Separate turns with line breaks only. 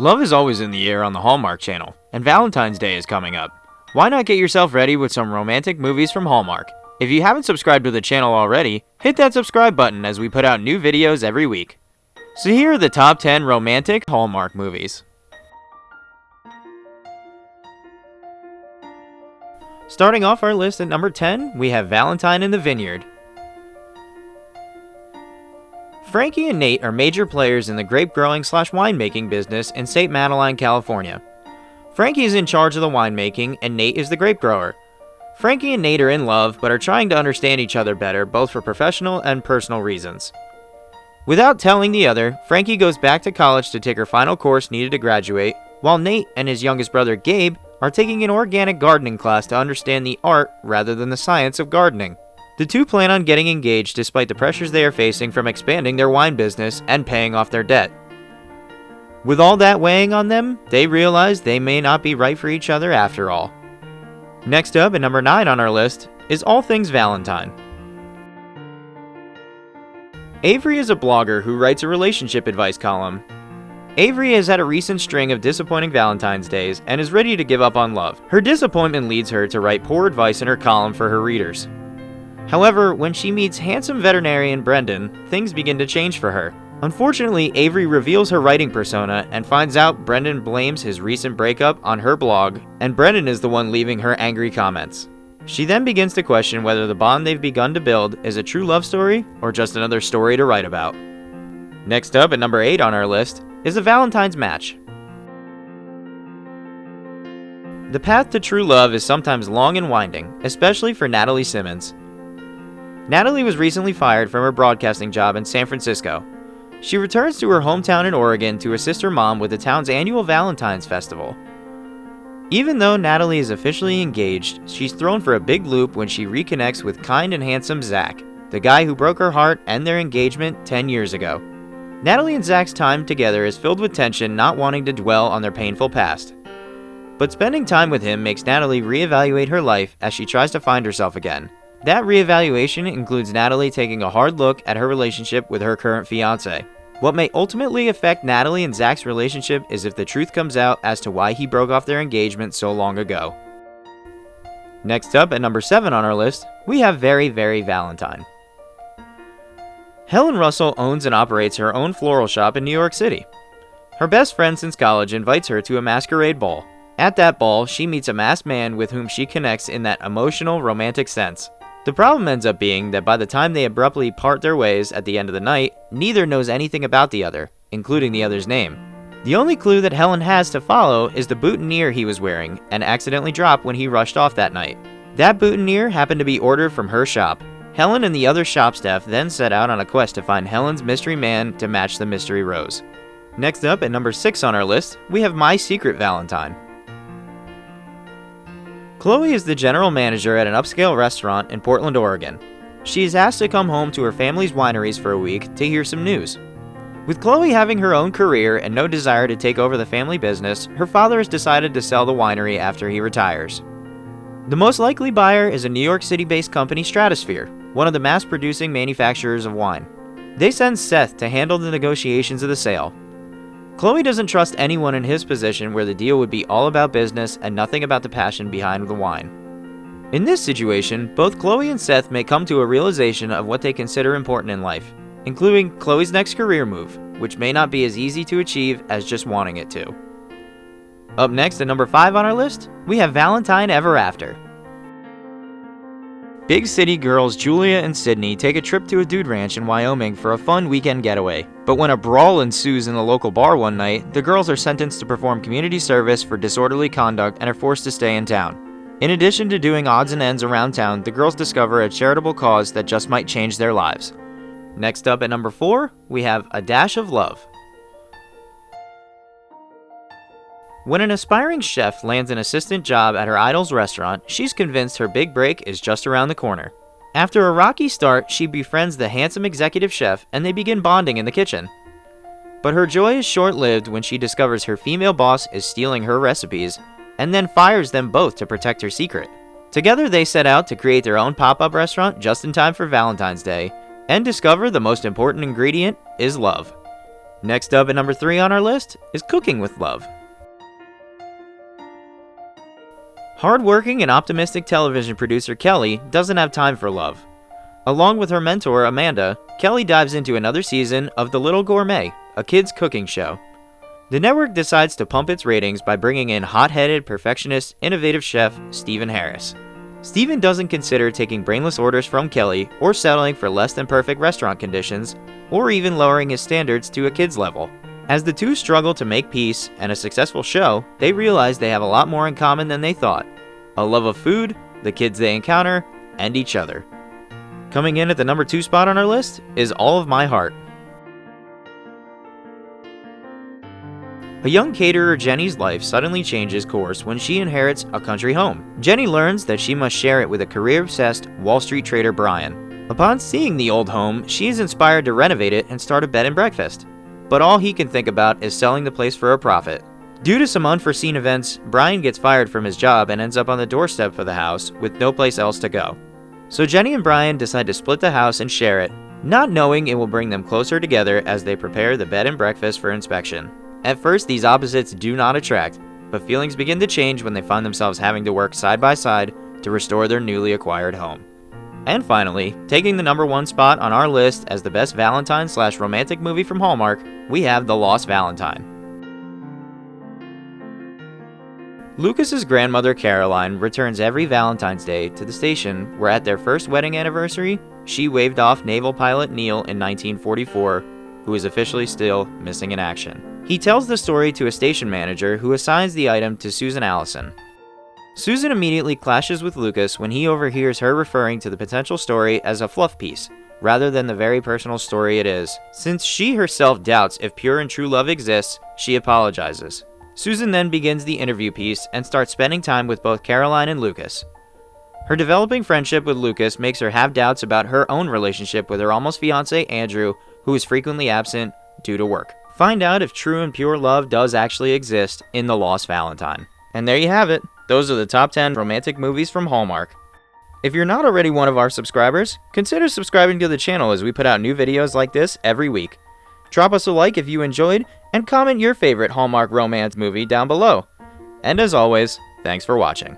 Love is always in the air on the Hallmark Channel, and Valentine's Day is coming up. Why not get yourself ready with some romantic movies from Hallmark? If you haven't subscribed to the channel already, hit that subscribe button as we put out new videos every week. So here are the top 10 romantic Hallmark movies. Starting off our list at number 10, we have Valentine in the Vineyard. Frankie and Nate are major players in the grape growing / winemaking business in St. Madeleine, California. Frankie is in charge of the winemaking and Nate is the grape grower. Frankie and Nate are in love but are trying to understand each other better both for professional and personal reasons. Without telling the other, Frankie goes back to college to take her final course needed to graduate, while Nate and his youngest brother Gabe are taking an organic gardening class to understand the art rather than the science of gardening. The two plan on getting engaged despite the pressures they are facing from expanding their wine business and paying off their debt. With all that weighing on them, they realize they may not be right for each other after all. Next up at number 9 on our list is All Things Valentine. Avery is a blogger who writes a relationship advice column. Avery has had a recent string of disappointing Valentine's days and is ready to give up on love. Her disappointment leads her to write poor advice in her column for her readers. However, when she meets handsome veterinarian Brendan, things begin to change for her. Unfortunately, Avery reveals her writing persona and finds out Brendan blames his recent breakup on her blog, and Brendan is the one leaving her angry comments. She then begins to question whether the bond they've begun to build is a true love story or just another story to write about. Next up at number 8 on our list is A Valentine's Match. The path to true love is sometimes long and winding, especially for Natalie Simmons. Natalie was recently fired from her broadcasting job in San Francisco. She returns to her hometown in Oregon to assist her mom with the town's annual Valentine's Festival. Even though Natalie is officially engaged, she's thrown for a big loop when she reconnects with kind and handsome Zach, the guy who broke her heart and their engagement 10 years ago. Natalie and Zach's time together is filled with tension, not wanting to dwell on their painful past. But spending time with him makes Natalie reevaluate her life as she tries to find herself again. That reevaluation includes Natalie taking a hard look at her relationship with her current fiancé. What may ultimately affect Natalie and Zach's relationship is if the truth comes out as to why he broke off their engagement so long ago. Next up at number 7 on our list, we have Very, Very Valentine. Helen Russell owns and operates her own floral shop in New York City. Her best friend since college invites her to a masquerade ball. At that ball, she meets a masked man with whom she connects in that emotional, romantic sense. The problem ends up being that by the time they abruptly part their ways at the end of the night, neither knows anything about the other, including the other's name. The only clue that Helen has to follow is the boutonniere he was wearing and accidentally dropped when he rushed off that night. That boutonniere happened to be ordered from her shop. Helen and the other shop staff then set out on a quest to find Helen's mystery man to match the mystery rose. Next up at number 6 on our list, we have My Secret Valentine. Chloe is the general manager at an upscale restaurant in Portland, Oregon. She is asked to come home to her family's wineries for a week to hear some news. With Chloe having her own career and no desire to take over the family business, her father has decided to sell the winery after he retires. The most likely buyer is a New York City-based company, Stratosphere, one of the mass-producing manufacturers of wine. They send Seth to handle the negotiations of the sale. Chloe doesn't trust anyone in his position where the deal would be all about business and nothing about the passion behind the wine. In this situation, both Chloe and Seth may come to a realization of what they consider important in life, including Chloe's next career move, which may not be as easy to achieve as just wanting it to. Up next at number 5 on our list, we have Valentine Ever After. Big city girls Julia and Sydney take a trip to a dude ranch in Wyoming for a fun weekend getaway. But when a brawl ensues in the local bar one night, the girls are sentenced to perform community service for disorderly conduct and are forced to stay in town. In addition to doing odds and ends around town, the girls discover a charitable cause that just might change their lives. Next up at number 4, we have A Dash of Love. When an aspiring chef lands an assistant job at her idol's restaurant, she's convinced her big break is just around the corner. After a rocky start, she befriends the handsome executive chef and they begin bonding in the kitchen. But her joy is short-lived when she discovers her female boss is stealing her recipes and then fires them both to protect her secret. Together they set out to create their own pop-up restaurant just in time for Valentine's Day and discover the most important ingredient is love. Next up at number 3 on our list is Cooking with Love. Hardworking and optimistic television producer Kelly doesn't have time for love. Along with her mentor Amanda, Kelly dives into another season of The Little Gourmet, a kids' cooking show. The network decides to pump its ratings by bringing in hot-headed, perfectionist, innovative chef Stephen Harris. Stephen doesn't consider taking brainless orders from Kelly or settling for less than perfect restaurant conditions, or even lowering his standards to a kid's level. As the two struggle to make peace and a successful show, they realize they have a lot more in common than they thought. A love of food, the kids they encounter, and each other. Coming in at the number 2 spot on our list is All of My Heart. A young caterer Jenny's life suddenly changes course when she inherits a country home. Jenny learns that she must share it with a career-obsessed Wall Street trader Brian. Upon seeing the old home, she is inspired to renovate it and start a bed and breakfast. But all he can think about is selling the place for a profit. Due to some unforeseen events, Brian gets fired from his job and ends up on the doorstep of the house with no place else to go. So Jenny and Brian decide to split the house and share it, not knowing it will bring them closer together as they prepare the bed and breakfast for inspection. At first, these opposites do not attract, but feelings begin to change when they find themselves having to work side by side to restore their newly acquired home. And finally, taking the number 1 spot on our list as the best Valentine/romantic movie from Hallmark, we have The Lost Valentine. Lucas's grandmother Caroline returns every Valentine's Day to the station where at their first wedding anniversary, she waved off naval pilot Neil in 1944, who is officially still missing in action. He tells the story to a station manager who assigns the item to Susan Allison. Susan immediately clashes with Lucas when he overhears her referring to the potential story as a fluff piece, rather than the very personal story it is. Since she herself doubts if pure and true love exists, she apologizes. Susan then begins the interview piece and starts spending time with both Caroline and Lucas. Her developing friendship with Lucas makes her have doubts about her own relationship with her almost fiancé Andrew, who is frequently absent due to work. Find out if true and pure love does actually exist in The Lost Valentine. And there you have it. Those are the top 10 romantic movies from Hallmark. If you're not already one of our subscribers, consider subscribing to the channel as we put out new videos like this every week. Drop us a like if you enjoyed, and comment your favorite Hallmark romance movie down below. And as always, thanks for watching.